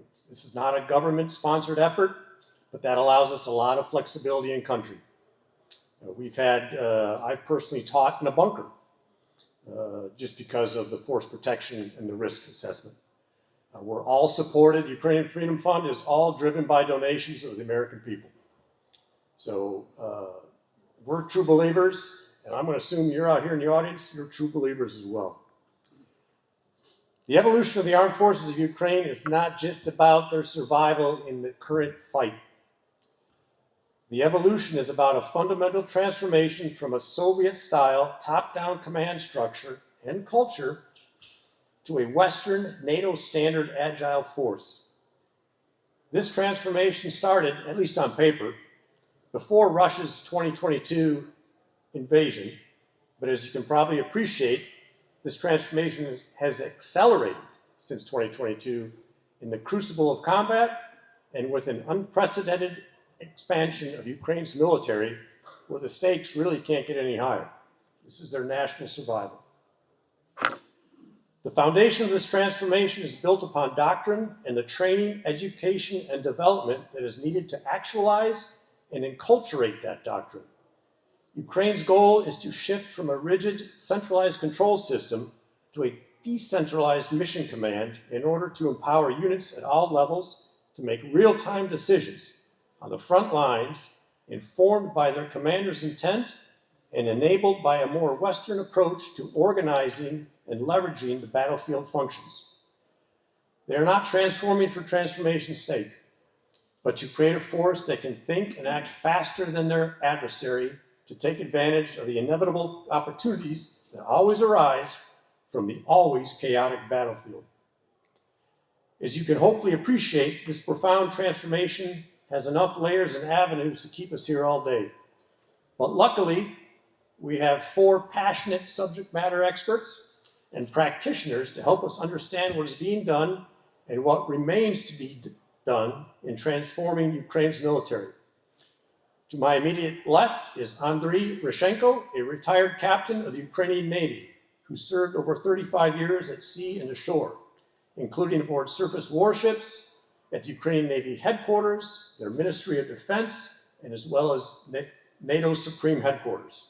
This is not a government-sponsored effort, but that allows us a lot of flexibility in country. I've personally taught in a bunker just because of the force protection and the risk assessment. We're all supported. Ukrainian Freedom Fund is all driven by donations of the American people. So we're true believers, and I'm going to assume you're out here in the audience, you're true believers as well. The evolution of the armed forces of Ukraine is not just about their survival in the current fight. The evolution is about a fundamental transformation from a Soviet-style top-down command structure and culture to a Western NATO-standard agile force. This transformation started, at least on paper, before Russia's 2022 invasion, but as you can probably appreciate, this transformation has accelerated since 2022 in the crucible of combat and with an unprecedented expansion of Ukraine's military, where the stakes really can't get any higher. This is their national survival. The foundation of this transformation is built upon doctrine and the training, education, and development that is needed to actualize and enculturate that doctrine. Ukraine's goal is to shift from a rigid, centralized control system to a decentralized mission command in order to empower units at all levels to make real-time decisions on the front lines, informed by their commander's intent and enabled by a more Western approach to organizing and leveraging the battlefield functions. They are not transforming for transformation's sake, but to create a force that can think and act faster than their adversary to take advantage of the inevitable opportunities that always arise from the always chaotic battlefield. As you can hopefully appreciate, this profound transformation has enough layers and avenues to keep us here all day. But luckily, we have 4 passionate subject matter experts and practitioners to help us understand what is being done and what remains to be done in transforming Ukraine's military. To my immediate left is Andrii Ryzhenko, a retired captain of the Ukrainian Navy, who served over 35 years at sea and ashore, including aboard surface warships, at the Ukrainian Navy headquarters, their Ministry of Defense, and as well as NATO's Supreme Headquarters.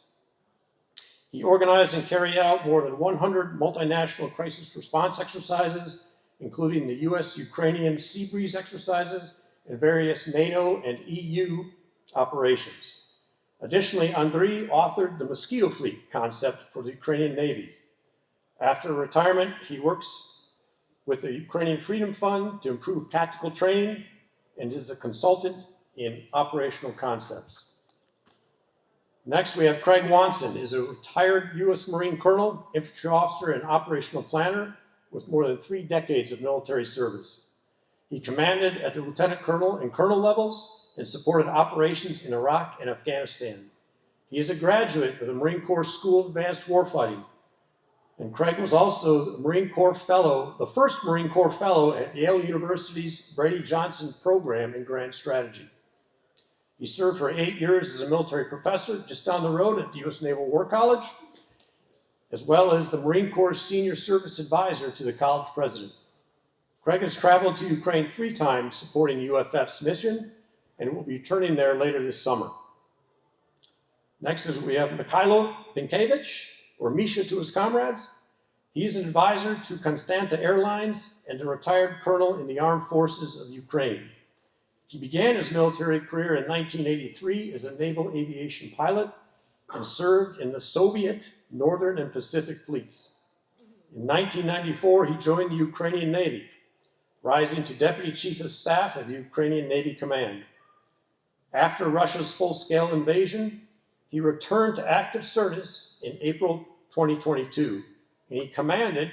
He organized and carried out more than 100 multinational crisis response exercises, including the US-Ukrainian Sea Breeze exercises and various NATO and EU operations. Additionally, Andrii authored the Mosquito Fleet concept for the Ukrainian Navy. After retirement, he works with the Ukrainian Freedom Fund to improve tactical training and is a consultant in operational concepts. Next, we have Craig Wonson, is a retired U.S. Marine Colonel, infantry officer, and operational planner with more than 3 decades of military service. He commanded at the lieutenant colonel and colonel levels and supported operations in Iraq and Afghanistan. He is a graduate of the Marine Corps School of Advanced Warfighting. And Craig was also the Marine Corps Fellow, the first Marine Corps Fellow at Yale University's Brady Johnson program in Grand Strategy. He served for 8 years as a military professor just down the road at the U.S. Naval War College, as well as the Marine Corps Senior Service Advisor to the college president. Craig has traveled to Ukraine 3 times supporting UFF's mission and will be returning there later this summer. Next is we have Mykhailo Pinkevich, or Misha to his comrades. He is an advisor to Constanta Airlines and a retired colonel in the Armed Forces of Ukraine. He began his military career in 1983 as a naval aviation pilot and served in the Soviet, Northern, and Pacific fleets. In 1994, he joined the Ukrainian Navy, rising to Deputy Chief of Staff of the Ukrainian Navy Command. After Russia's full-scale invasion, he returned to active service in April 2022, and he commanded,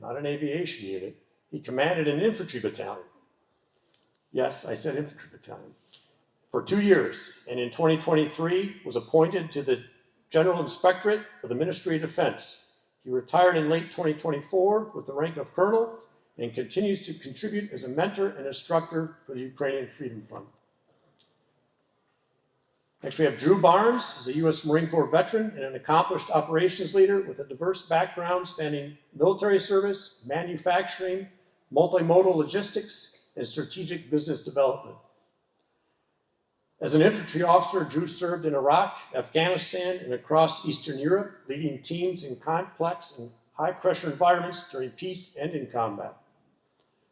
not an aviation unit, he commanded an infantry battalion. Yes, I said infantry battalion. For 2 years, and in 2023 was appointed to the General Inspectorate of the Ministry of Defense. He retired in late 2024 with the rank of colonel and continues to contribute as a mentor and instructor for the Ukrainian Freedom Fund. Next, we have Drew Barnes, who's a U.S. Marine Corps veteran and an accomplished operations leader with a diverse background spanning military service, manufacturing, multimodal logistics, and strategic business development. As an infantry officer, Drew served in Iraq, Afghanistan, and across Eastern Europe, leading teams in complex and high-pressure environments during peace and in combat.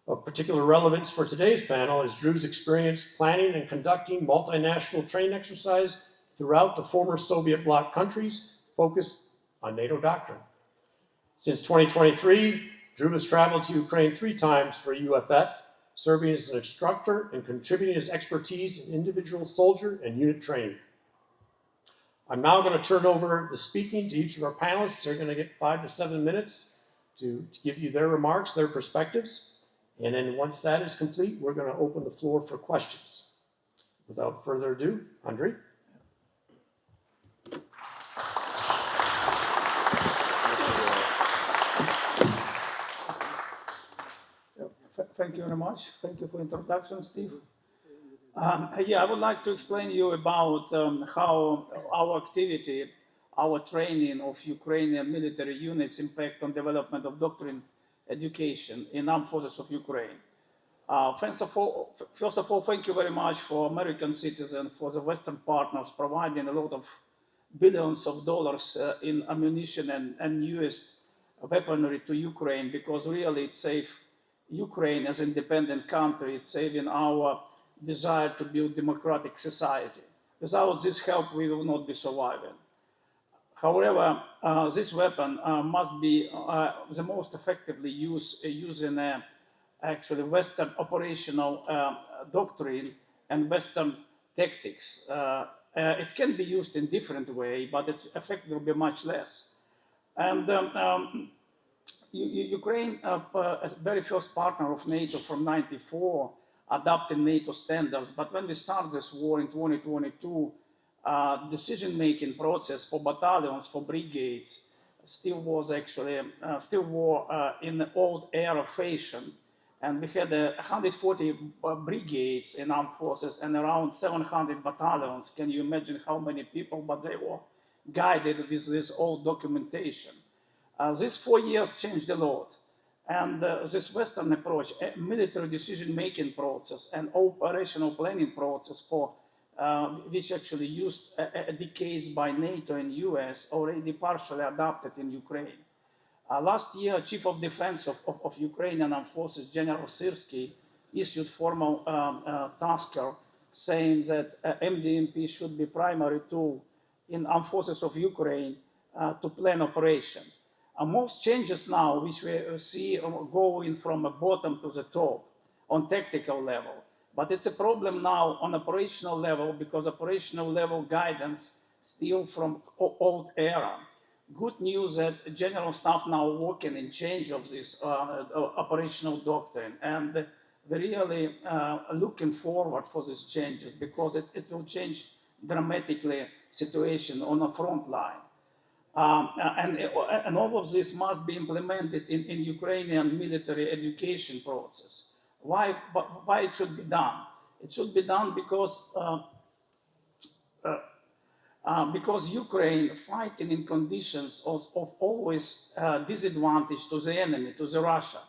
Of particular relevance for today's panel is Drew's experience planning and conducting multinational training exercises throughout the former Soviet bloc countries focused on NATO doctrine. Since 2023, Drew has traveled to Ukraine 3 times for UFF, serving as an instructor and contributing his expertise in individual soldier and unit training. I'm now going to turn over the speaking to each of our panelists. They're going to get 5 to 7 minutes to give you their remarks, their perspectives. And then once that is complete, we're going to open the floor for questions. Without further ado, Andrii. Thank you very much. Thank you for the introduction, Steve. I would like to explain you about how our activity, our training of Ukrainian military units impact on development of doctrine education in armed forces of Ukraine. First of all, thank you very much for American citizens, for the Western partners providing a lot of billions of dollars in ammunition and newest weaponry to Ukraine, because really it saves Ukraine as an independent country, it's saving our desire to build democratic society. Without this help, we will not be surviving. However, this weapon must be the most effectively used using actually Western operational doctrine and Western tactics. It can be used in different way, but its effect will be much less. And Ukraine, as very first partner of NATO from '94, adopted NATO standards. But when we start this war in 2022, decision-making process for battalions, for brigades, still was actually in the old era fashion. And we had 140 brigades in armed forces and around 700 battalions. Can you imagine how many people? But they were guided with this old documentation. These 4 years changed a lot. And this Western approach, military decision-making process and operational planning process for which actually used decades by NATO and US, already partially adopted in Ukraine. Last year, Chief of Defense of Ukrainian Armed Forces, General Syrskyi, issued formal tasker saying that MDMP should be primary tool in armed forces of Ukraine to plan operation. Most changes now, which we see going from the bottom to the top on tactical level. But it's a problem now on operational level, because operational level guidance still from old era. Good news that General Staff now working in change of this operational doctrine, and we're really looking forward for these changes, because it will change dramatically situation on the front line. And all of this must be implemented in Ukrainian military education process. Why it should be done? It should be done because Ukraine fighting in conditions of always disadvantage to the enemy, to the Russia.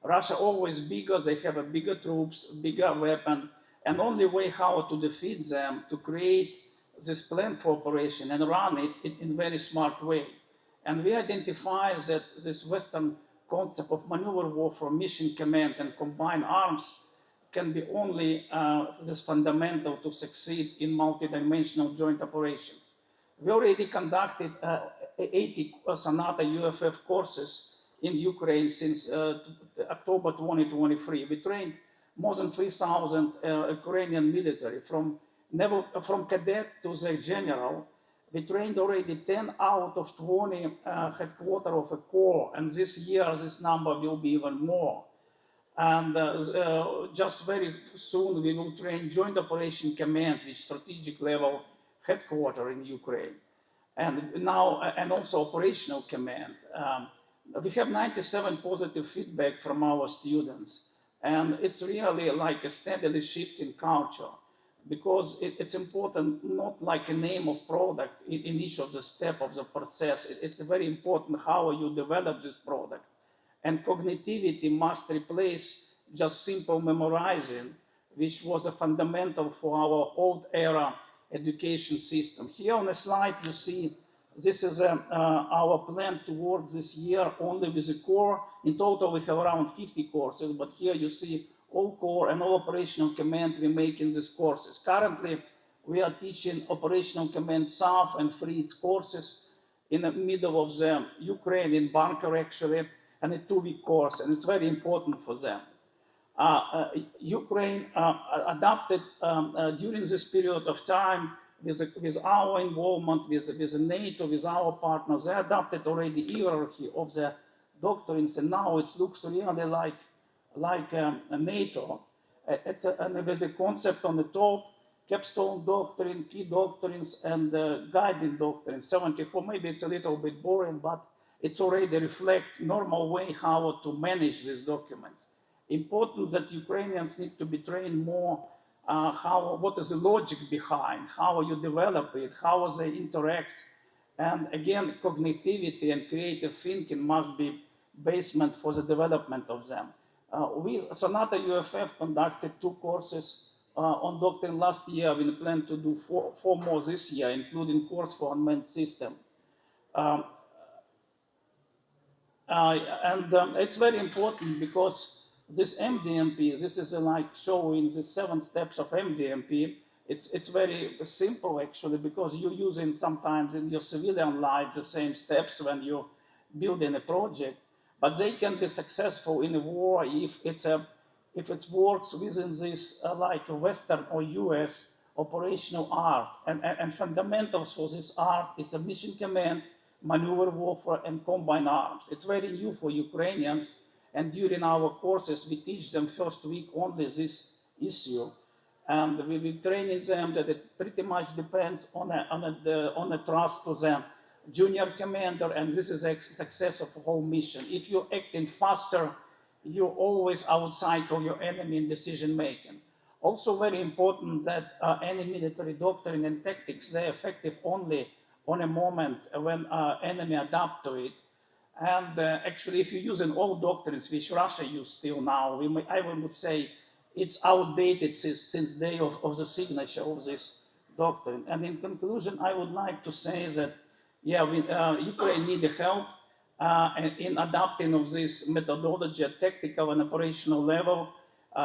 Russia always bigger, they have a bigger troops, bigger weapon, and only way how to defeat them, to create this plan for operation and run it in very smart way. And we identify that this Western concept of maneuver warfare, mission command, and combined arms can be only this fundamental to succeed in multidimensional joint operations. We already conducted 80 Sonata UFF courses in Ukraine since October 2023. We trained more than 3,000 Ukrainian military from cadet to the general. We trained already 10 out of 20 headquarters of a corps, and this year this number will be even more. And just very soon we will train Joint Operation Command, which strategic level headquarters in Ukraine, and also Operational Command. We have 97 positive feedback from our students, and it's really like a steadily shifting culture. Because it's important, not like a name of product in each of the steps of the process. It's very important how you develop this product. And cognitivity must replace just simple memorizing, which was a fundamental for our old era education system. Here on the slide you see this is our plan to work this year only with the core. In total we have around 50 courses, but here you see all core and all operational command we make in these courses. Currently we are teaching operational command South and Fleet courses in the middle of the Ukraine, in bunker actually, and a 2-week course, and it's very important for them. Ukraine adapted during this period of time with our involvement, with NATO, with our partners. They adapted already hierarchy of the doctrines, and now it looks really like NATO. With a concept on the top, capstone doctrine, key doctrines, and guiding doctrine. 74, maybe it's a little bit boring, but it's already reflect normal way how to manage these documents. Important that Ukrainians need to be trained more what is the logic behind, how you develop it, how they interact. And again, cognitivity and creative thinking must be basement for the development of them. NATO UFF conducted 2 courses on doctrine last year. We plan to do 4 more this year, including course for unmanned system. It's very important because this MDMP, this is like showing the 7 steps of MDMP. It's very simple actually, because you're using sometimes in your civilian life the same steps when you're building a project, but they can be successful in a war if it works within this like Western or US operational art. And fundamentals for this art is a mission command, maneuver warfare, and combined arms. It's very new for Ukrainians, and during our courses we teach them first week only this issue, and we will training them that it pretty much depends on the trust to the junior commander, and this is a success of the whole mission. If you're acting faster, you always outcycle your enemy in decision making. Also very important that any military doctrine and tactics, they're effective only on a moment when enemy adapt to it. And actually, if you're using old doctrines, which Russia uses still now, I would say it's outdated since day of the signature of this doctrine. And in conclusion, I would like to say that, yeah, Ukraine needs help in adapting of this methodology at tactical and operational level.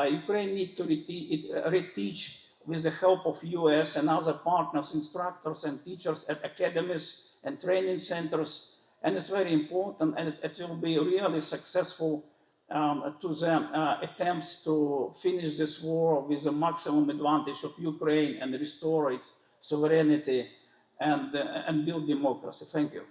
Ukraine needs to reteach with the help of US and other partners, instructors and teachers at academies and training centers. And it's very important, and it will be really successful to the attempts to finish this war with the maximum advantage of Ukraine and restore its sovereignty and build democracy. Thank you.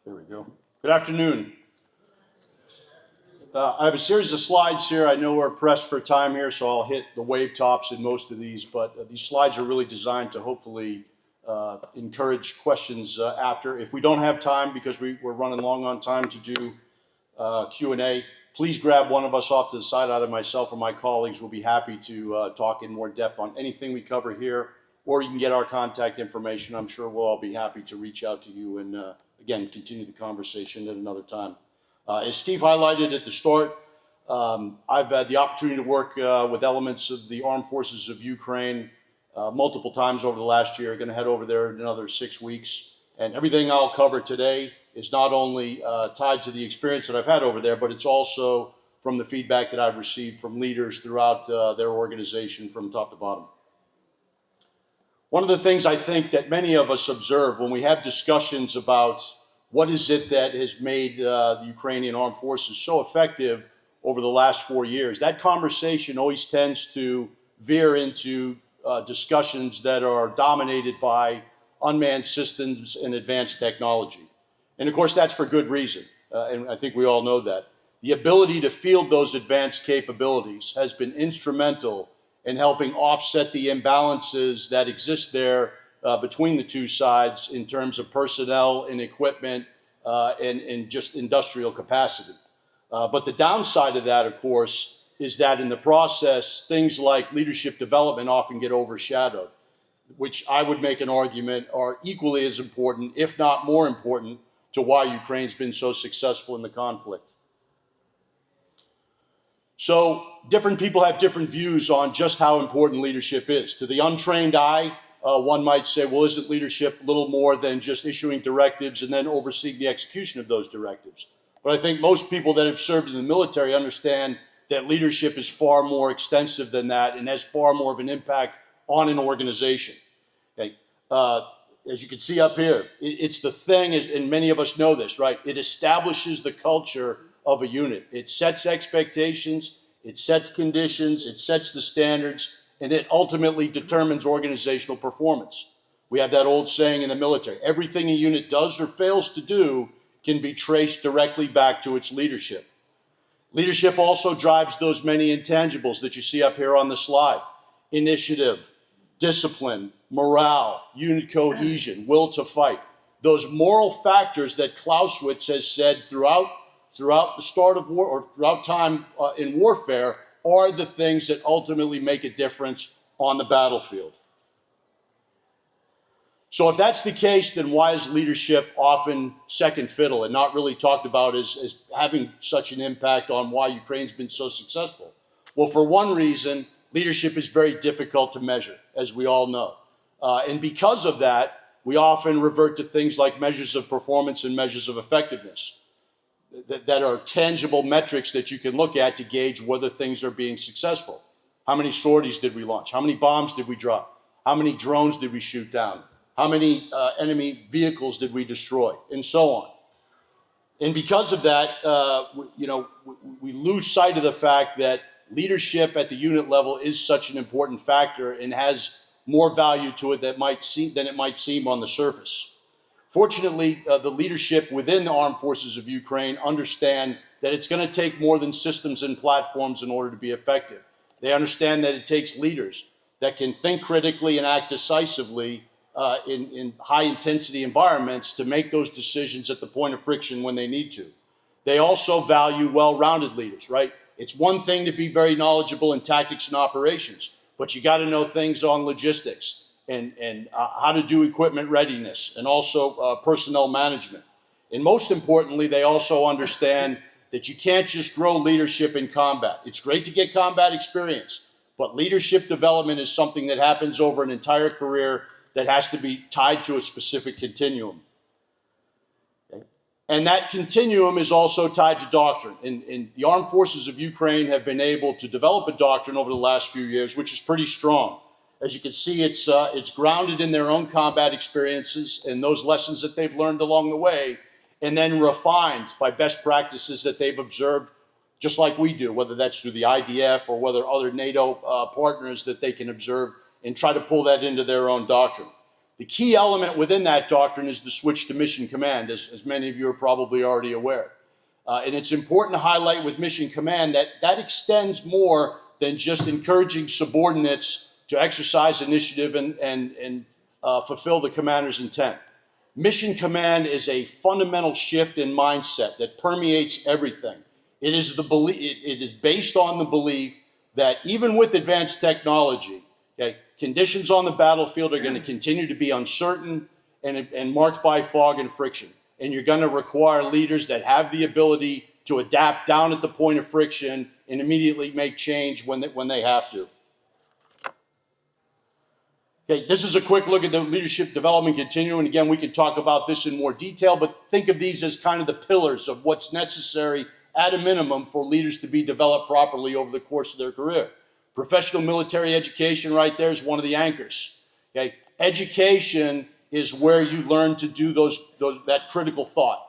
There we go. Good afternoon. I have a series of slides here. I know we're pressed for time here, so I'll hit the wave tops in most of these, but these slides are really designed to hopefully encourage questions after. If we don't have time, because we're running long on time to do Q&A, please grab one of us off to the side, either myself or my colleagues. We'll be happy to talk in more depth on anything we cover here, or you can get our contact information. I'm sure we'll all be happy to reach out to you and, again, continue the conversation at another time. As Steve highlighted at the start, I've had the opportunity to work with elements of the armed forces of Ukraine multiple times over the last year. Going to head over there in another 6 weeks. And everything I'll cover today is not only tied to the experience that I've had over there, but it's also from the feedback that I've received from leaders throughout their organization from top to bottom. One of the things I think that many of us observe when we have discussions about what is it that has made the Ukrainian armed forces so effective over the last 4 years, that conversation always tends to veer into discussions that are dominated by unmanned systems and advanced technology. And of course, that's for good reason. And I think we all know that. The ability to field those advanced capabilities has been instrumental in helping offset the imbalances that exist there between the two sides in terms of personnel and equipment and just industrial capacity. But the downside of that, of course, is that in the process, things like leadership development often get overshadowed, which I would make an argument are equally as important, if not more important, to why Ukraine's been so successful in the conflict. So different people have different views on just how important leadership is. To the untrained eye, one might say, well, isn't leadership a little more than just issuing directives and then overseeing the execution of those directives? But I think most people that have served in the military understand that leadership is far more extensive than that and has far more of an impact on an organization. Okay? As you can see up here, it's the thing, and many of us know this, right? It establishes the culture of a unit. It sets expectations, it sets conditions, it sets the standards, and it ultimately determines organizational performance. We have that old saying in the military, everything a unit does or fails to do can be traced directly back to its leadership. Leadership also drives those many intangibles that you see up here on the slide. Initiative, discipline, morale, unit cohesion, will to fight. Those moral factors that Clausewitz has said throughout the start of war or throughout time in warfare are the things that ultimately make a difference on the battlefield. So if that's the case, then why is leadership often second fiddle and not really talked about as having such an impact on why Ukraine's been so successful? Well, for one reason, leadership is very difficult to measure, as we all know. And because of that, we often revert to things like measures of performance and measures of effectiveness that are tangible metrics that you can look at to gauge whether things are being successful. How many sorties did we launch? How many bombs did we drop? How many drones did we shoot down? How many enemy vehicles did we destroy? And so on. And because of that, we lose sight of the fact that leadership at the unit level is such an important factor and has more value to it than it might seem on the surface. Fortunately, the leadership within the armed forces of Ukraine understand that it's going to take more than systems and platforms in order to be effective. They understand that it takes leaders that can think critically and act decisively in high-intensity environments to make those decisions at the point of friction when they need to. They also value well-rounded leaders, right? It's one thing to be very knowledgeable in tactics and operations, but you got to know things on logistics and how to do equipment readiness and also personnel management. And most importantly, they also understand that you can't just grow leadership in combat. It's great to get combat experience, but leadership development is something that happens over an entire career that has to be tied to a specific continuum. Okay? And that continuum is also tied to doctrine. And the armed forces of Ukraine have been able to develop a doctrine over the last few years, which is pretty strong. As you can see, it's grounded in their own combat experiences and those lessons that they've learned along the way, and then refined by best practices that they've observed, just like we do, whether that's through the IDF or whether other NATO partners that they can observe and try to pull that into their own doctrine. The key element within that doctrine is the switch to mission command, as many of you are probably already aware. And it's important to highlight with mission command that extends more than just encouraging subordinates to exercise initiative and fulfill the commander's intent. Mission command is a fundamental shift in mindset that permeates everything. It is based on the belief that even with advanced technology, okay, conditions on the battlefield are going to continue to be uncertain and marked by fog and friction. And you're going to require leaders that have the ability to adapt down at the point of friction and immediately make change when they have to. Okay, this is a quick look at the leadership development continuum. And again, we could talk about this in more detail, but think of these as kind of the pillars of what's necessary at a minimum for leaders to be developed properly over the course of their career. Professional military education right there is one of the anchors. Okay, education is where you learn to do that critical thought,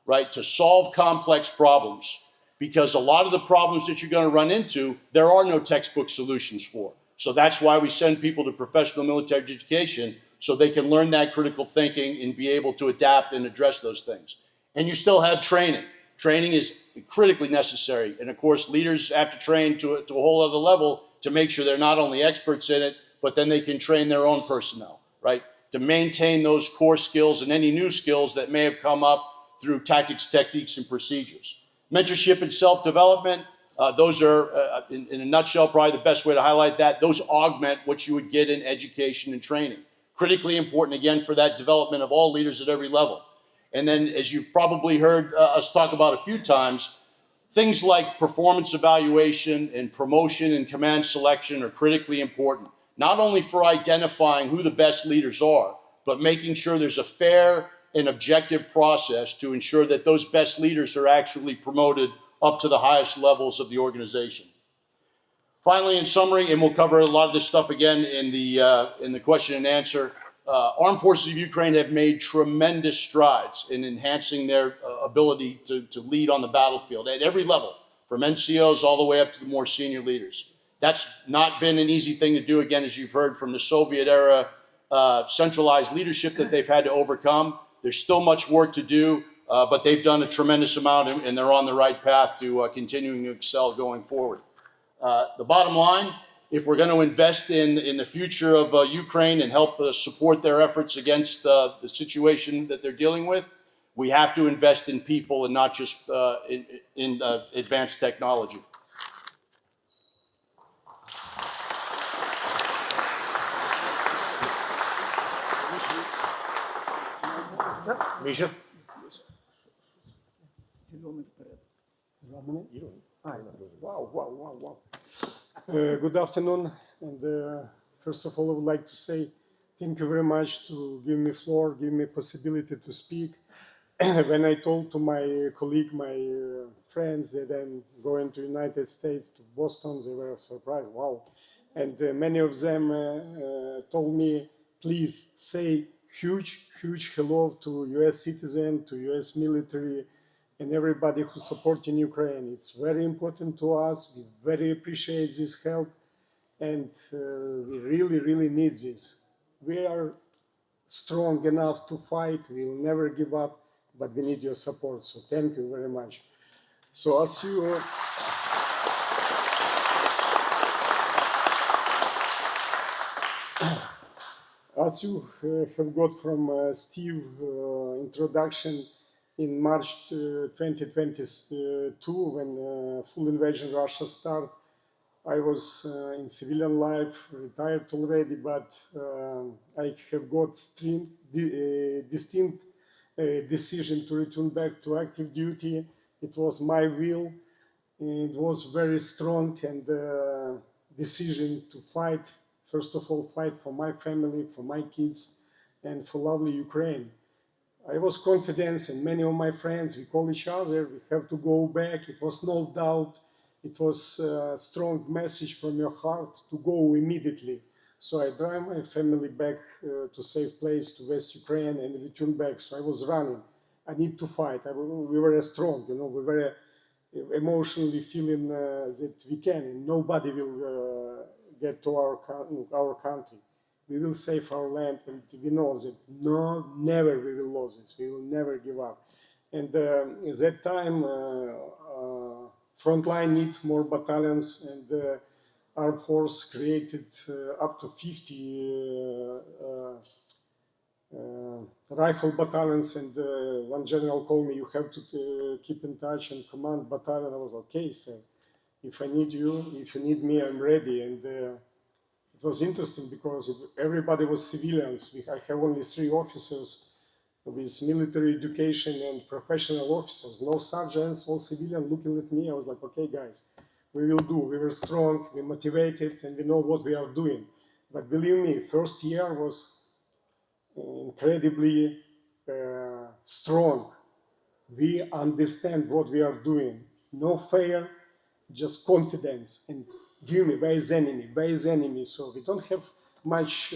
right? To solve complex problems, because a lot of the problems that you're going to run into, there are no textbook solutions for. So that's why we send people to professional military education, so they can learn that critical thinking and be able to adapt and address those things. And you still have training. Training is critically necessary. And of course, leaders have to train to a whole other level to make sure they're not only experts in it, but then they can train their own personnel, right? To maintain those core skills and any new skills that may have come up through tactics, techniques, and procedures. Mentorship and self-development. Those are, in a nutshell, probably the best way to highlight that. Those augment what you would get in education and training. Critically important, again, for that development of all leaders at every level. And then, as you've probably heard us talk about a few times, things like performance evaluation and promotion and command selection are critically important, not only for identifying who the best leaders are, but making sure there's a fair and objective process to ensure that those best leaders are actually promoted up to the highest levels of the organization. Finally, in summary, and we'll cover a lot of this stuff again in the question and answer, Armed Forces of Ukraine have made tremendous strides in enhancing their ability to lead on the battlefield at every level, from NCOs all the way up to the more senior leaders. That's not been an easy thing to do, again, as you've heard from the Soviet era centralized leadership that they've had to overcome. There's still much work to do, but they've done a tremendous amount, and they're on the right path to continuing to excel going forward. The bottom line, if we're going to invest in the future of Ukraine and help support their efforts against the situation that they're dealing with, we have to invest in people and not just in advanced technology. Misha? Wow. Good afternoon, and first of all, I would like to say thank you very much to give me floor, give me possibility to speak. When I told to my colleague, my friends that I'm going to United States, to Boston, they were surprised, wow. And many of them told me, please say huge hello to US citizen, to US military, and everybody who's supporting Ukraine. It's very important to us. We very appreciate this help, and we really need this. We are strong enough to fight. We will never give up, but we need your support. So thank you very much. So as you have got from Steve introduction, in March 2022, when full invasion Russia started, I was in civilian life, retired already, but I have got distinct decision to return back to active duty. It was my will. It was very strong and decision to fight. First of all, fight for my family, for my kids, and for lovely Ukraine. I was confident, and many of my friends, we call each other, we have to go back. It was no doubt. It was a strong message from your heart to go immediately. So I drive my family back to safe place, to West Ukraine, and return back. So I was running. I need to fight. We were strong, we were emotionally feeling that we can, and nobody will get to our country. We will save our land, and we know that never we will lose this. We will never give up. And at that time, frontline need more battalions, and Armed Force created up to 50 rifle battalions. And one general called me, you have to keep in touch and command battalion. I was okay, so if I need you, if you need me, I'm ready. And it was interesting because everybody was civilians. I have only 3 officers with military education and professional officers, no sergeants, all civilians looking at me. I was like, okay, guys, we will do. We were strong, we motivated, and we know what we are doing. But believe me, first year was incredibly strong. We understand what we are doing. No fear, just confidence. And give me, where is enemy? Where is enemy? So we don't have much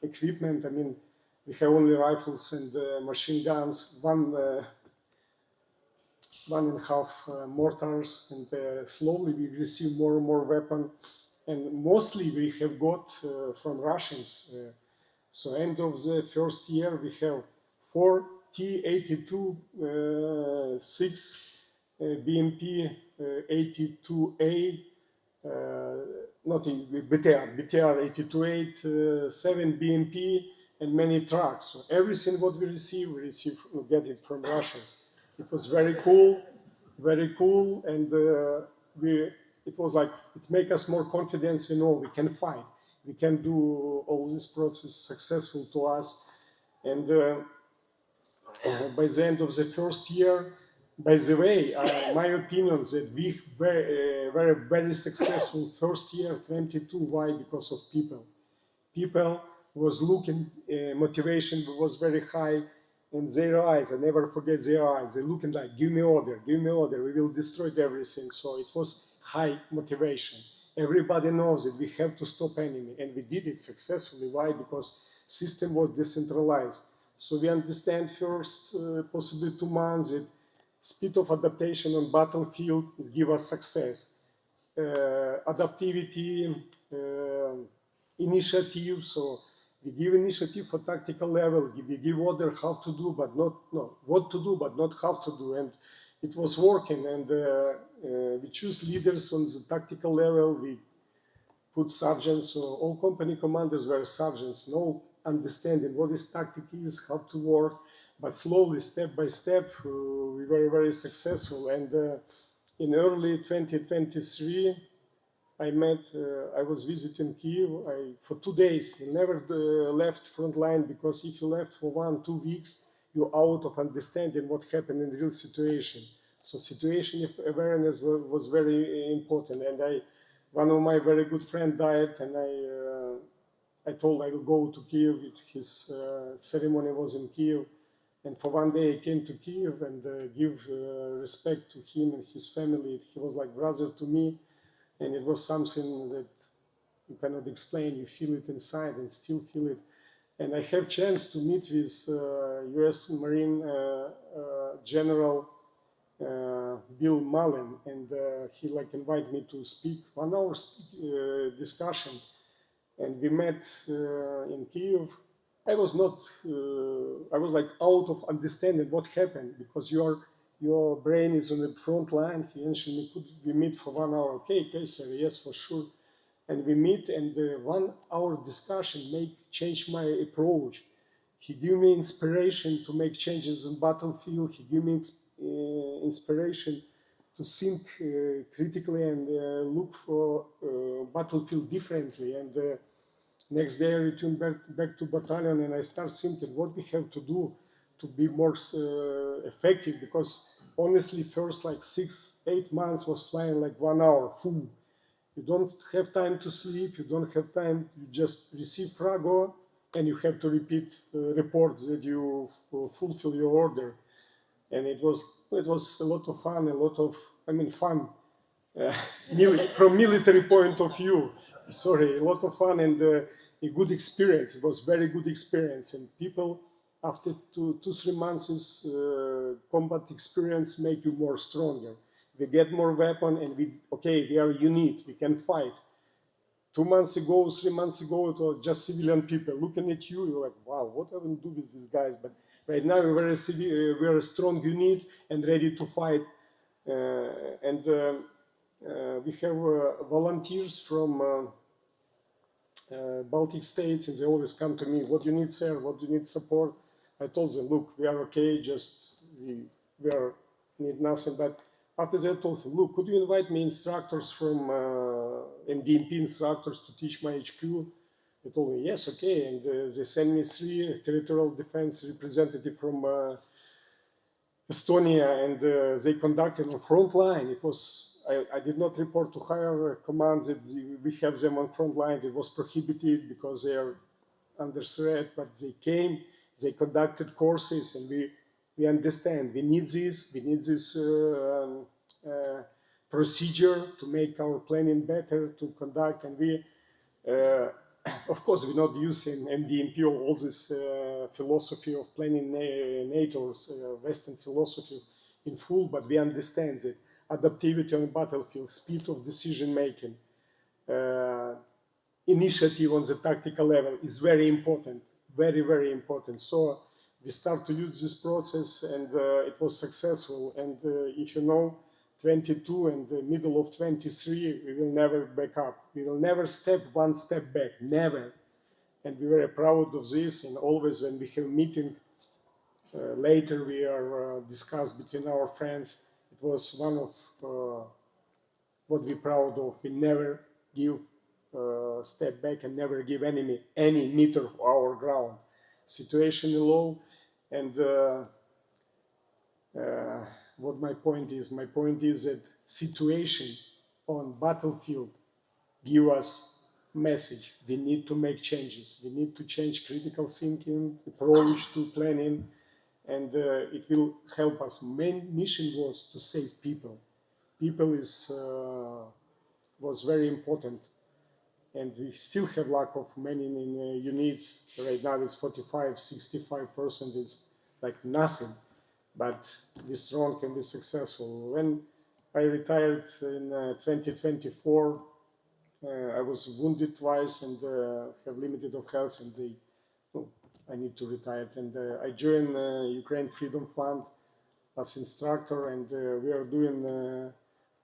equipment. I mean, we have only rifles and machine guns, 1.5 mortars, and slowly we receive more and more weapons. And mostly we have got from Russians. So end of the first year, we have 4 T-82, 6 BMP 82A, not in BTR 82A, 7 BMP, and many trucks. So everything what we get it from Russians. It was very cool, and it was like, it make us more confidence. We know we can fight. We can do all this process successful to us. And by the end of the first year, by the way, my opinion that we were very successful first year, 22. Why? Because of people. People was looking, motivation was very high, and their eyes, I never forget their eyes. They looking like, give me order, we will destroy everything. So it was high motivation. Everybody knows that we have to stop enemy, and we did it successfully. Why? Because system was decentralized. So we understand first, possibly 2 months, that speed of adaptation on battlefield give us success. Adaptivity, initiative. So we give initiative for tactical level. We give order how to do, but not what to do, but not how to do. And it was working. And we choose leaders on the tactical level. We put sergeants. So all company commanders were sergeants. No understanding what this tactic is, how to work. But slowly, step by step, we were very successful. And in early 2023, I was visiting Kiev for 2 days. I never left front line, because if you left for 1-2 weeks, you're out of understanding what happened in the real situation. So situation awareness was very important. And one of my very good friend died, and I told I will go to Kiev. His ceremony was in Kiev. And for 1 day I came to Kiev and give respect to him and his family. He was like brother to me. And it was something that you cannot explain. You feel it inside and still feel it. And I have chance to meet with U.S. Marine General Bill Mullen, and he like invited me to speak 1 hour discussion. And we met in Kiev. I was like out of understanding what happened, because your brain is on the front line. He mentioned me, could we meet for 1 hour? Okay, sir, yes, for sure. And we meet, and the 1 hour discussion changed my approach. He gave me inspiration to make changes on battlefield. He gave me inspiration to think critically and look for battlefield differently. And next day I returned back to battalion, and I start thinking what we have to do to be more effective, because honestly, first like 6-8 months was flying like 1 hour full. You don't have time to sleep, you don't have time, you just receive frago, and you have to repeat reports that you fulfill your order. And it was a lot of fun, fun from military point of view. Sorry, a lot of fun and a good experience. It was very good experience, and people after 2-3 months combat experience make you more stronger. We get more weapon, and we are unit, we can fight. 2 months ago, 3 months ago, it was just civilian people looking at you. You're like, wow, what I will do with these guys? But right now we're a strong unit and ready to fight. We have volunteers from Baltic states, and they always come to me. What do you need, sir? What do you need support? I told them, look, we are okay. Just we need nothing. But after that, I told him, look, could you invite me instructors from MDMP instructors to teach my HQ? They told me, yes, okay. And they sent me 3 territorial defense representatives from Estonia, and they conducted on front line. It was, I did not report to higher commands that we have them on front line. It was prohibited because they are under threat, but they came, they conducted courses, and we understand we need this procedure to make our planning better, to conduct, and we, of course, we're not using MDMP or all this philosophy of planning NATO's Western philosophy in full, but we understand that adaptivity on the battlefield, speed of decision making, initiative on the tactical level is very important, very, very important. So we start to use this process, and it was successful. And if you know, 22 and the middle of 23, we will never back up. We will never step 1 step back, never. And we were proud of this, and always when we have meeting, later we are discussed between our friends. It was one of what we're proud of. We never give step back and never give any meter of our ground. Situation low, and what my point is that situation on battlefield give us message. We need to make changes. We need to change critical thinking, approach to planning, and it will help us. Main mission was to save people. People was very important, and we still have lack of many in units. Right now it's 45-65%. It's like nothing, but we're strong and we're successful. When I retired in 2024, I was wounded twice and have limited of health, and they, oh, I need to retire. And I joined Ukraine Freedom Fund as instructor, and we are doing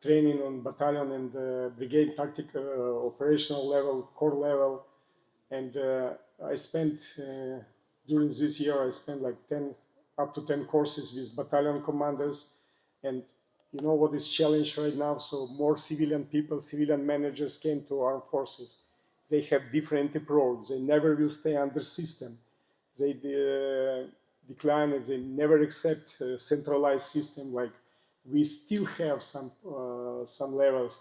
training on battalion and brigade tactical operational level, core level. And I spent, during this year, I spent like up to 10 courses with battalion commanders. And you know what is challenge right now? So more civilian people, civilian managers came to armed forces. They have different approach. They never will stay under system. They decline and they never accept a centralized system. Like we still have some levels,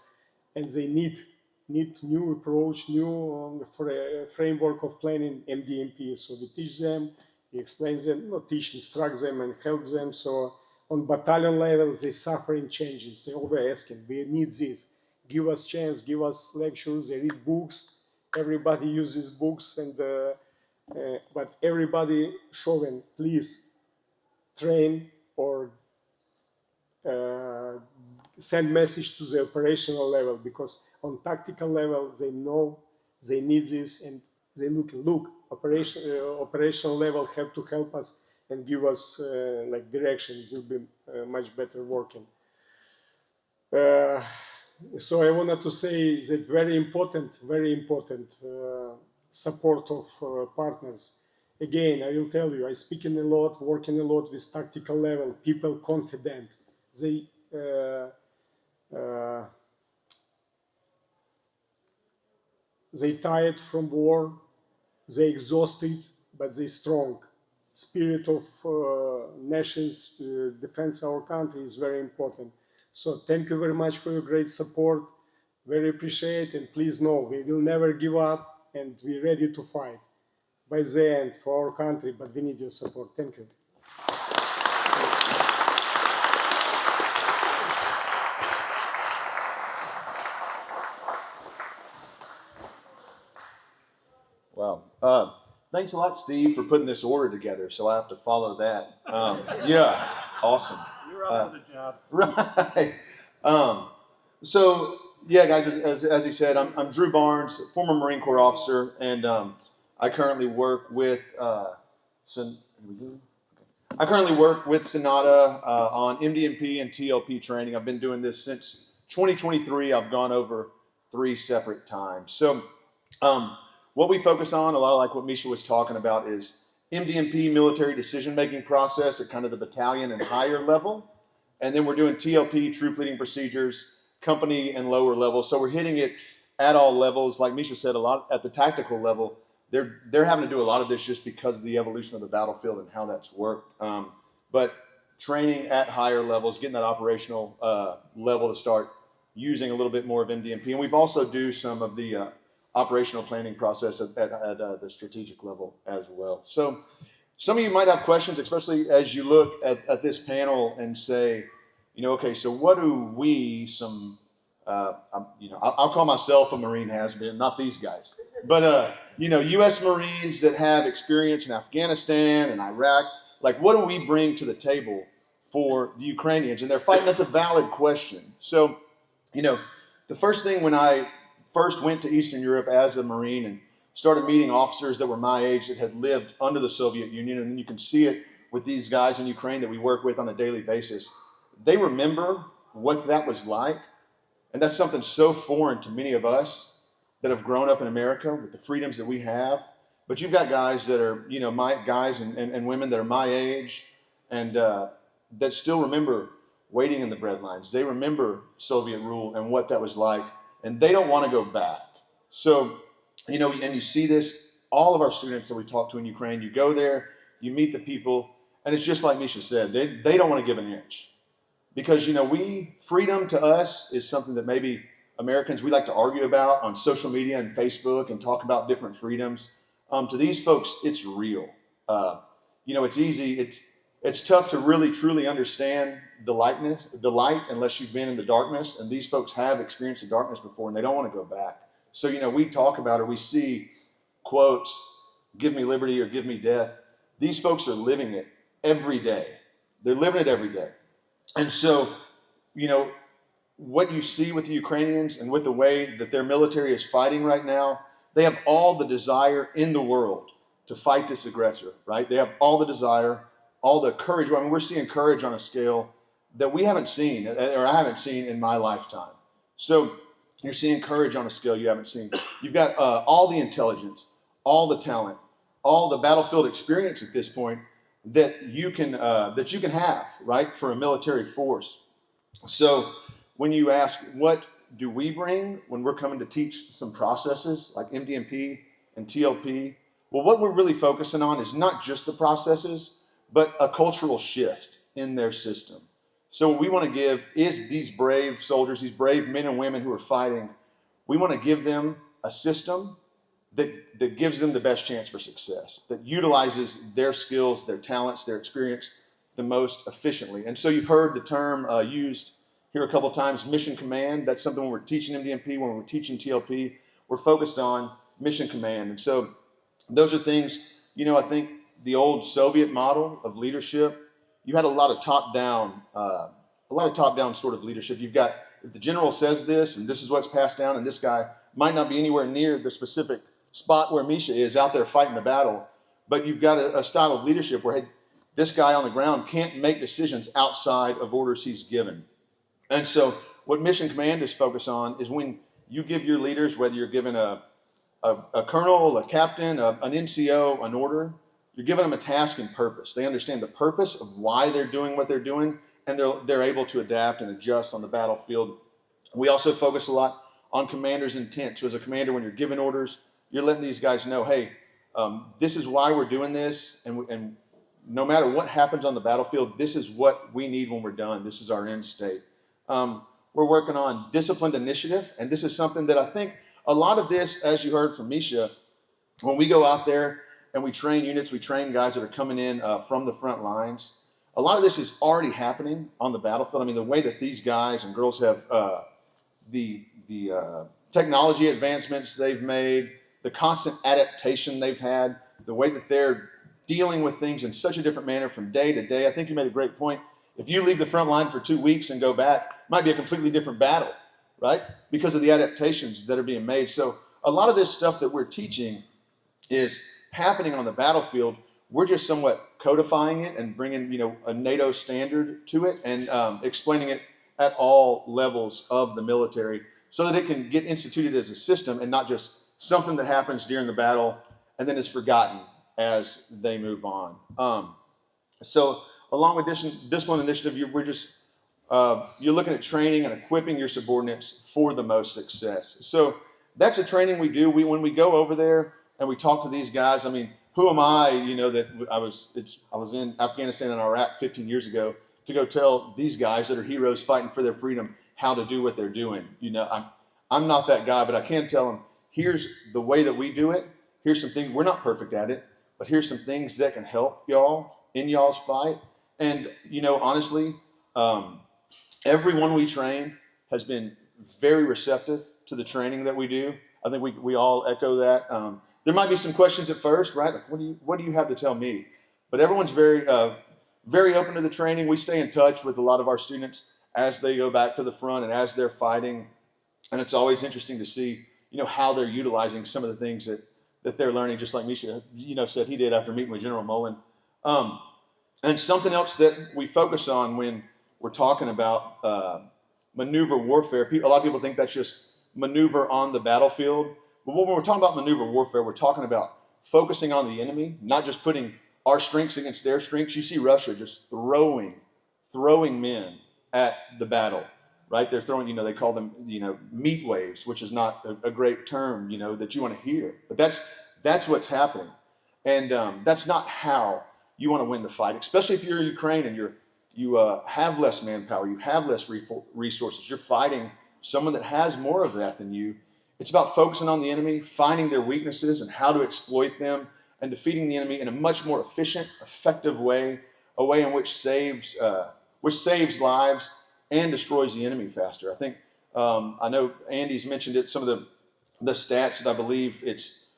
and they need new approach, new framework of planning, MDMP. So we teach them, we explain them, not teach, instruct them and help them. So on battalion level, they suffering changes. They always asking, we need this. Give us chance, give us lectures, they read books. Everybody uses books, and but everybody showing, please train or send message to the operational level, because on tactical level, they know they need this, and they look, operational level have to help us and give us like direction. It will be much better working. So I wanted to say that very important support of partners. Again, I will tell you, I speaking a lot, working a lot with tactical level, people confident. They tired from war, they exhausted, but they strong. Spirit of nations defense our country is very important. So thank you very much for your great support. Very appreciate, and please know we will never give up, and we're ready to fight by the end for our country, but we need your support. Thank you. Wow. Thanks a lot, Steve, for putting this order together, so I have to follow that. Yeah, awesome. You're up for the job. Right. So, yeah, guys, as he said, I'm Drew Barnes, former Marine Corps officer, and I currently work with Sonata on MDMP and TLP training. I've been doing this since 2023. I've gone over 3 separate times. So, what we focus on, a lot like what Misha was talking about, is MDMP, military decision-making process at kind of the battalion and higher level. And then we're doing TLP, troop leading procedures, company and lower level. So we're hitting it at all levels. Like Misha said, a lot at the tactical level, they're having to do a lot of this just because of the evolution of the battlefield and how that's worked. But training at higher levels, getting that operational level to start using a little bit more of MDMP. And we've also do some of the operational planning process at the strategic level as well. So some of you might have questions, especially as you look at this panel and say, you know, okay, so what do we, I'll call myself a Marine has-been, not these guys, but, U.S. Marines that have experience in Afghanistan and Iraq, like what do we bring to the table for the Ukrainians? And they're fighting, that's a valid question. So, the first thing when I first went to Eastern Europe as a Marine and started meeting officers that were my age that had lived under the Soviet Union, and then you can see it with these guys in Ukraine that we work with on a daily basis. They remember what that was like, and that's something so foreign to many of us that have grown up in America with the freedoms that we have. But you've got guys that are, my guys and women that are my age and that still remember waiting in the bread lines. They remember Soviet rule and what that was like, and they don't want to go back. So, you know, and you see this, all of our students that we talk to in Ukraine, you go there, you meet the people, and it's just like Misha said, they don't want to give an inch. Because, you know, freedom to us is something that maybe Americans, we like to argue about on social media and Facebook and talk about different freedoms. To these folks, it's real. You know, it's easy. It's tough to really, truly understand the light unless you've been in the darkness. And these folks have experienced the darkness before and they don't want to go back. So, you know, we talk about, or we see quotes, give me liberty or give me death. These folks are living it every day. They're living it every day. And so, you know, what you see with the Ukrainians and with the way that their military is fighting right now, they have all the desire in the world to fight this aggressor, right? They have all the desire, all the courage. I mean, we're seeing courage on a scale that we haven't seen, or I haven't seen in my lifetime. So you're seeing courage on a scale you haven't seen. You've got all the intelligence, all the talent, all the battlefield experience at this point that you can have, right, for a military force. So when you ask, what do we bring when we're coming to teach some processes like MDMP and TLP? Well, what we're really focusing on is not just the processes, but a cultural shift in their system. So what we want to give is these brave soldiers, these brave men and women who are fighting, we want to give them a system that gives them the best chance for success, that utilizes their skills, their talents, their experience the most efficiently. And so you've heard the term used here a couple of times, mission command. That's something when we're teaching MDMP, when we're teaching TLP, we're focused on mission command. And so those are things, you know, I think the old Soviet model of leadership, you had a lot of top-down sort of leadership. You've got, if the general says this and this is what's passed down, and this guy might not be anywhere near the specific spot where Misha is out there fighting the battle, but you've got a style of leadership where, hey, this guy on the ground can't make decisions outside of orders he's given. And so what mission command is focused on is when you give your leaders, whether you're given a colonel, a captain, an NCO, an order, you're giving them a task and purpose. They understand the purpose of why they're doing what they're doing, and they're able to adapt and adjust on the battlefield. We also focus a lot on commander's intent. So as a commander, when you're giving orders, you're letting these guys know, hey, this is why we're doing this, and no matter what happens on the battlefield, this is what we need when we're done. This is our end state. We're working on disciplined initiative, and this is something that I think a lot of this, as you heard from Misha, when we go out there and we train units, we train guys that are coming in from the front lines, a lot of this is already happening on the battlefield. I mean, the way that these guys and girls have the technology advancements they've made, the constant adaptation they've had, the way that they're dealing with things in such a different manner from day to day. I think you made a great point. If you leave the front line for 2 weeks and go back, it might be a completely different battle, right? Because of the adaptations that are being made. So a lot of this stuff that we're teaching is happening on the battlefield. We're just somewhat codifying it and bringing, you know, a NATO standard to it and explaining it at all levels of the military so that it can get instituted as a system and not just something that happens during the battle and then is forgotten as they move on. So along with discipline initiative, you're looking at training and equipping your subordinates for the most success. So that's a training we do. When we go over there and we talk to these guys, I mean, who am I, you know, that I was in Afghanistan and Iraq 15 years ago to go tell these guys that are heroes fighting for their freedom how to do what they're doing. You know, I'm not that guy, but I can tell them, here's the way that we do it. Here's some things, we're not perfect at it, but here's some things that can help y'all in y'all's fight. And, you know, honestly, everyone we train has been very receptive to the training that we do. I think we all echo that. There might be some questions at first, right? Like, what do you have to tell me? But everyone's very open to the training. We stay in touch with a lot of our students as they go back to the front and as they're fighting. And it's always interesting to see, you know, how they're utilizing some of the things that they're learning, just like Misha, you know, said he did after meeting with General Mullen. And something else that we focus on when we're talking about maneuver warfare, a lot of people think that's just maneuver on the battlefield. But when we're talking about maneuver warfare, we're talking about focusing on the enemy, not just putting our strengths against their strengths. You see Russia just throwing men at the battle, right? They're throwing, they call them, meat waves, which is not a great term, that you want to hear. But that's what's happening. And that's not how you want to win the fight, especially if you're Ukraine and you have less manpower, you have less resources, you're fighting someone that has more of that than you. It's about focusing on the enemy, finding their weaknesses and how to exploit them, and defeating the enemy in a much more efficient, effective way, a way in which saves lives and destroys the enemy faster. I think, I know Andy's mentioned it, some of the stats that I believe it's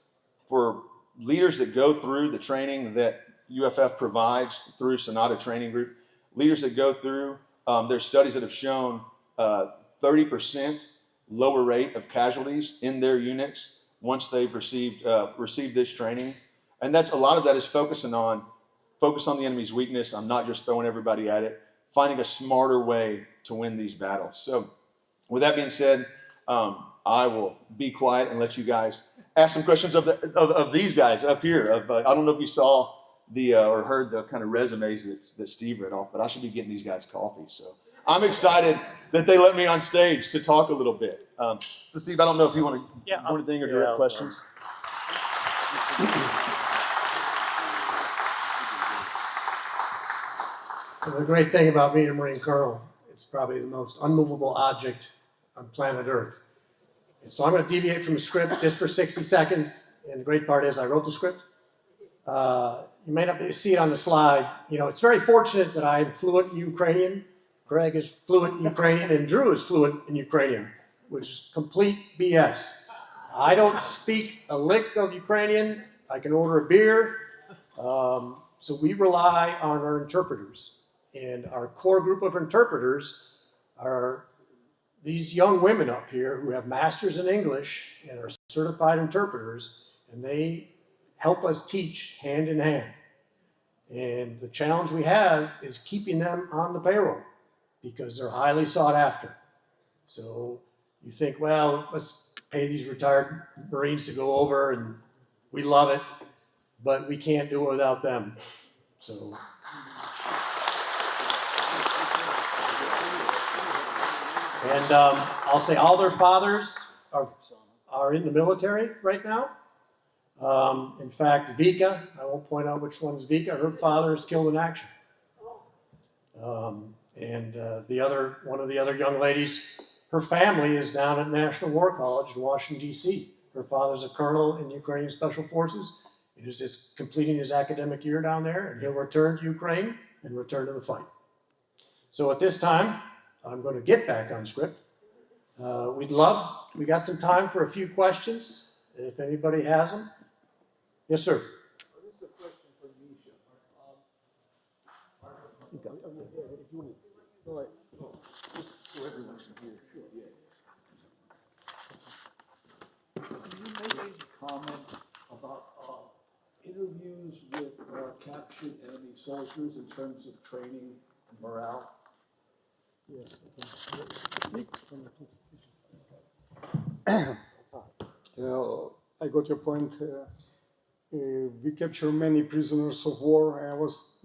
for leaders that go through the training that UFF provides through Sonata Training Group, leaders that go through, there's studies that have shown 30% lower rate of casualties in their units once they've received this training. And a lot of that is focus on the enemy's weakness. I'm not just throwing everybody at it, finding a smarter way to win these battles. So with that being said, I will be quiet and let you guys ask some questions of these guys up here. I don't know if you saw or heard the kind of resumes that Steve read off, but I should be getting these guys coffee. So I'm excited that they let me on stage to talk a little bit. So Steve, I don't know if you want to do anything or direct questions. The great thing about being a Marine Colonel, it's probably the most unmovable object on planet Earth. And so I'm going to deviate from the script just for 60 seconds. And the great part is I wrote the script. You may not see it on the slide. It's very fortunate that I'm fluent in Ukrainian. Greg is fluent in Ukrainian, and Drew is fluent in Ukrainian, which is complete BS. I don't speak a lick of Ukrainian. I can order a beer. So we rely on our interpreters. And our core group of interpreters are these young women up here who have masters in English and are certified interpreters, and they help us teach hand in hand. And the challenge we have is keeping them on the payroll because they're highly sought after. So you think, well, let's pay these retired Marines to go over, and we love it, but we can't do it without them. So. And I'll say all their fathers are in the military right now. In fact, Vika, I won't point out which one's Vika, her father is killed in action. And one of the other young ladies, her family is down at Naval War College in Washington, D.C. Her father's a colonel in Ukrainian Special Forces. He is just completing his academic year down there, and he'll return to Ukraine and return to the fight. So at this time, I'm going to get back on script. We got some time for a few questions, if anybody has them. Yes, sir. This is a question for Misha. Just so everyone can hear. Sure, yeah. Can you make any comment about interviews with captured enemy soldiers in terms of training and morale? Yes. I got your point. We capture many prisoners of war. I was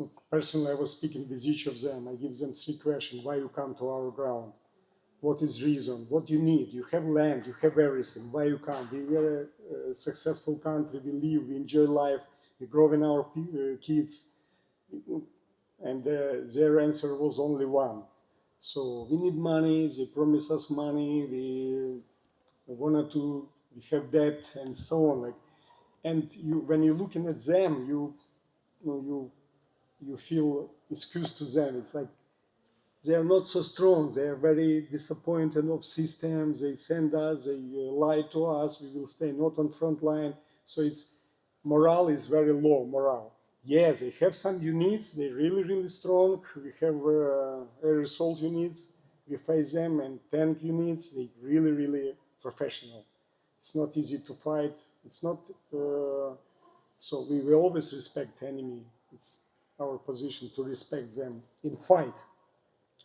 speaking with each of them. I give them 3 questions. Why you come to our ground? What is reason? What you need? You have land, you have everything. Why you come? We are a successful country. We live, we enjoy life. We grow in our kids. And their answer was only one. So we need money. They promise us money. We have debt and so on. And when you're looking at them, you feel excuse to them. It's like they are not so strong. They are very disappointed of systems. They send us, they lie to us. We will stay not on front line. So morale is very low. Morale. Yes, they have some units. They're really, really strong. We have air assault units. We face them, and tank units. They really, really professional. It's not easy to fight. It's not. So we will always respect enemy. It's our position to respect them in fight,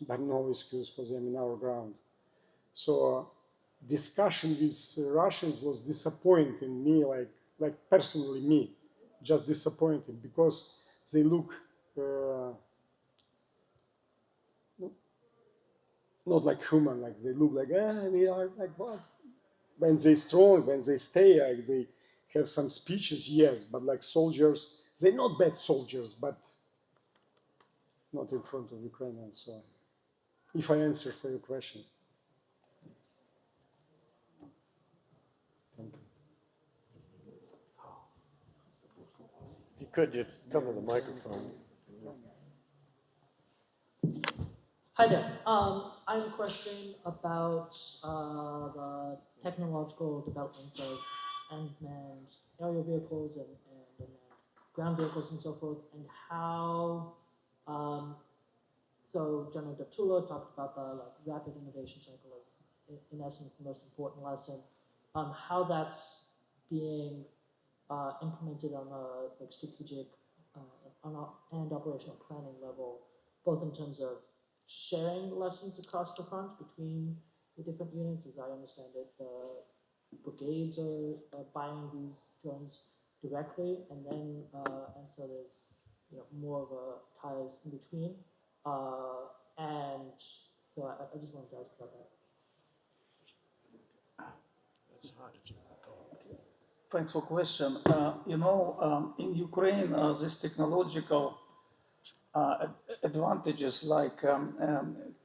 but no excuse for them in our ground. So discussion with Russians was disappointing me, like personally me. Just disappointing because they look not like human, like they look like, we are like what? When they strong, when they stay, like they have some speeches, yes, but like soldiers, they're not bad soldiers, but not in front of Ukrainians. So, if I answer for your question. Thank you. If you could, just come to the microphone. Hi there. I have a question about the technological developments of unmanned aerial vehicles and unmanned ground vehicles and so forth, and how, so General Deptula talked about the rapid innovation cycle as, in essence, the most important lesson, how that's being implemented on a strategic and operational planning level, both in terms of sharing lessons across the front between the different units. As I understand it, the brigades are buying these drones directly, and then and so there's more of a ties in between, and so I just wanted to ask about that. That's hard if you Thanks for question. In Ukraine, this technological advantages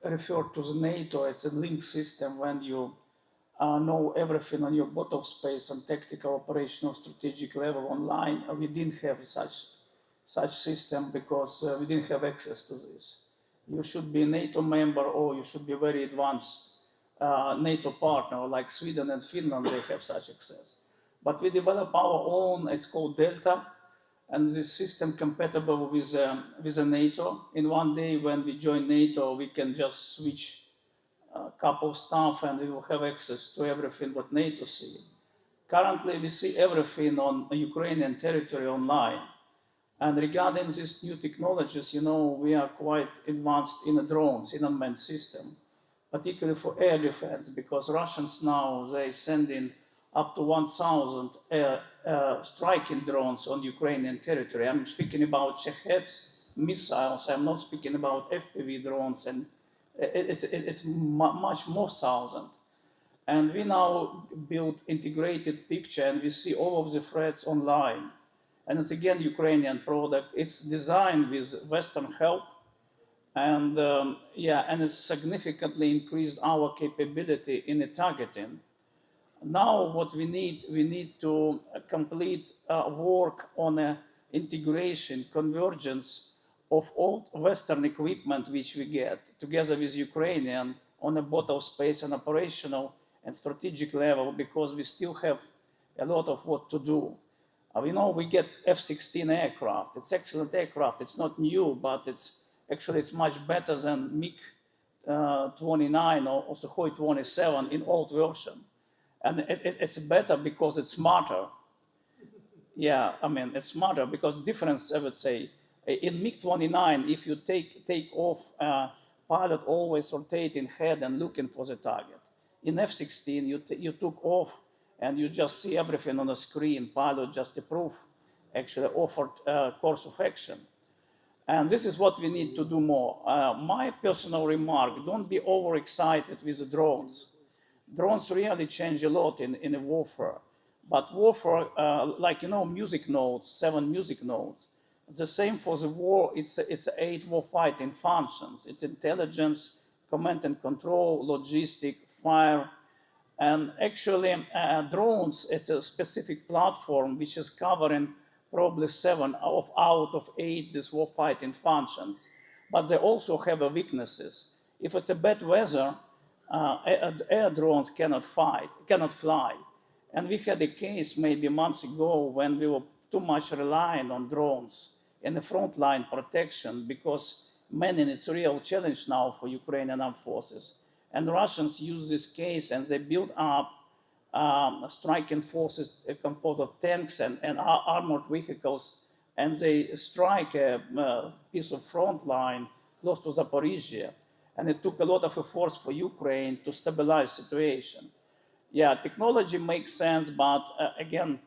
refer to the NATO. It's a link system when you know everything on your bottom space and tactical, operational, strategic level online. We didn't have such system because we didn't have access to this. You should be a NATO member or you should be a very advanced NATO partner like Sweden and Finland. They have such access. But we develop our own, it's called Delta, and this system compatible with the NATO. In one day when we join NATO, we can just switch a couple of stuff and we will have access to everything what NATO see. Currently, we see everything on Ukrainian territory online. And regarding these new technologies, we are quite advanced in the drones, in unmanned system, particularly for air defense, because Russians now, they send in up to 1,000 striking drones on Ukrainian territory. I'm speaking about Shaheds missiles. I'm not speaking about FPV drones, and it's much more thousand. And we now build integrated picture, and we see all of the threats online. And it's again Ukrainian product. It's designed with Western help, and and it's significantly increased our capability in the targeting. Now what we need to complete work on integration, convergence of all Western equipment which we get together with Ukrainian on a battle space and operational and strategic level, because we still have a lot of what to do. We know we get F-16 aircraft. It's excellent aircraft. It's not new, but it's much better than MiG-29 or Sukhoi 27 in old version. And it's better because it's smarter. Yeah, it's smarter because difference, I would say, in MiG-29, if you take off, pilot always rotating head and looking for the target. In F-16, you took off and you just see everything on the screen. Pilot just approve, actually offered course of action. And this is what we need to do more. My personal remark, don't be overexcited with the drones. Drones really change a lot in a warfare. But warfare, music notes, 7 music notes. The same for the war, it's 8 warfighting functions. It's intelligence, command and control, logistic, fire. And actually, drones, it's a specific platform which is covering probably 7 out of 8 these warfighting functions. But they also have weaknesses. If it's a bad weather, air drones cannot fly. And we had a case maybe months ago when we were too much relying on drones in the frontline protection, because it's a real challenge now for Ukrainian armed forces. And Russians use this case and they build up striking forces composed of tanks and armored vehicles, and they strike a piece of front line close to Zaporizhia. And it took a lot of efforts for Ukraine to stabilize the situation. Yeah, technology makes sense, but again,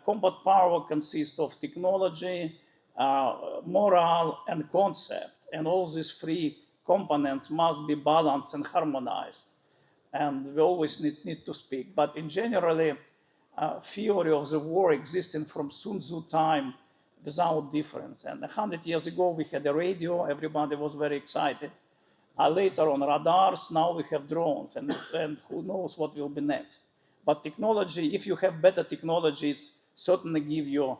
combat power consists of technology, morale, and concept. And all these 3 components must be balanced and harmonized. And we always need to speak. But in generally, theory of the war existing from Sun Tzu time without difference. And 100 years ago, we had a radio, everybody was very excited. Later on radars, now we have drones, and who knows what will be next. But technology, if you have better technologies, certainly give you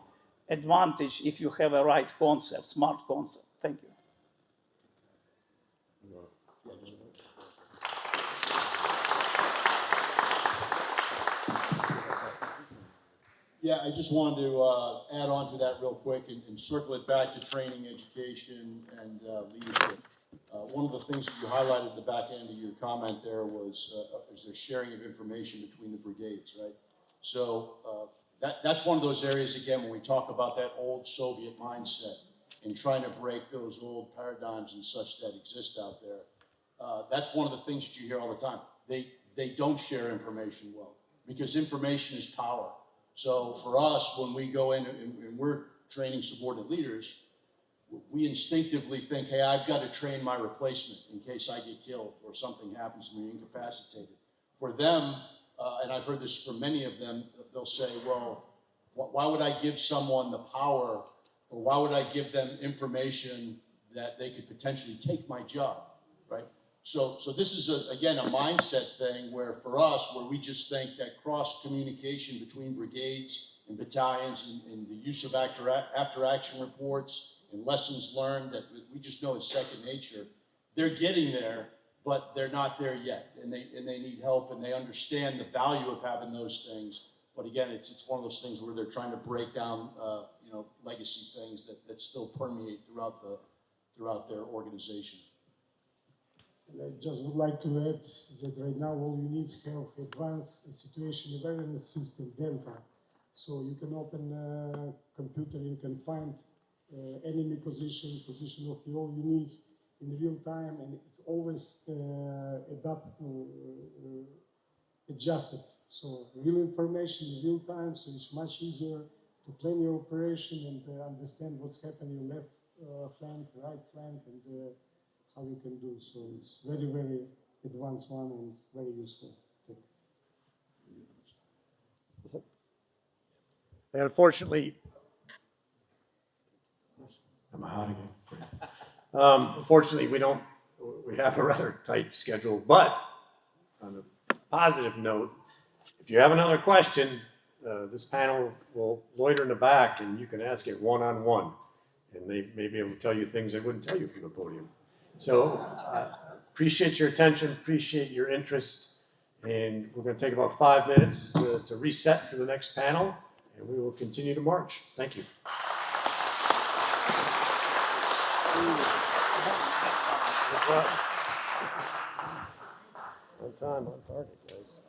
advantage if you have a right concept, smart concept. Thank you. Yeah, I just wanted to add on to that real quick and circle it back to training, education, and leadership. One of the things that you highlighted at the back end of your comment there was is the sharing of information between the brigades, right? So that's one of those areas, again, when we talk about that old Soviet mindset and trying to break those old paradigms and such that exist out there. That's one of the things that you hear all the time. They don't share information well because information is power. So for us, when we go in and we're training subordinate leaders, we instinctively think, hey, I've got to train my replacement in case I get killed or something happens to me, incapacitated. For them, and I've heard this from many of them, they'll say, well, why would I give someone the power, or why would I give them information that they could potentially take my job, right? So this is, again, a mindset thing where for us, where we just think that cross-communication between brigades and battalions and the use of after-action reports and lessons learned that we just know is second nature, they're getting there, but they're not there yet, and they need help, and they understand the value of having those things. But again, it's one of those things where they're trying to break down, legacy things that still permeate throughout their organization. And I just would like to add that right now all units have advanced situation awareness system, Delta. So you can open a computer, you can find enemy position of your units in real time, and it's always adjusted. So real information in real time, so it's much easier to plan your operation and understand what's happening left flank, right flank, and how you can do. So it's very, very advanced one and very useful. And unfortunately, I'm out again. Unfortunately, we have a rather tight schedule, but on a positive note, if you have another question, this panel will loiter in the back and you can ask it one-on-one, and they may be able to tell you things they wouldn't tell you from the podium. So appreciate your attention, appreciate your interest, and we're going to take about 5 minutes to reset for the next panel, and we will continue to march. Thank you. On time, on target, guys.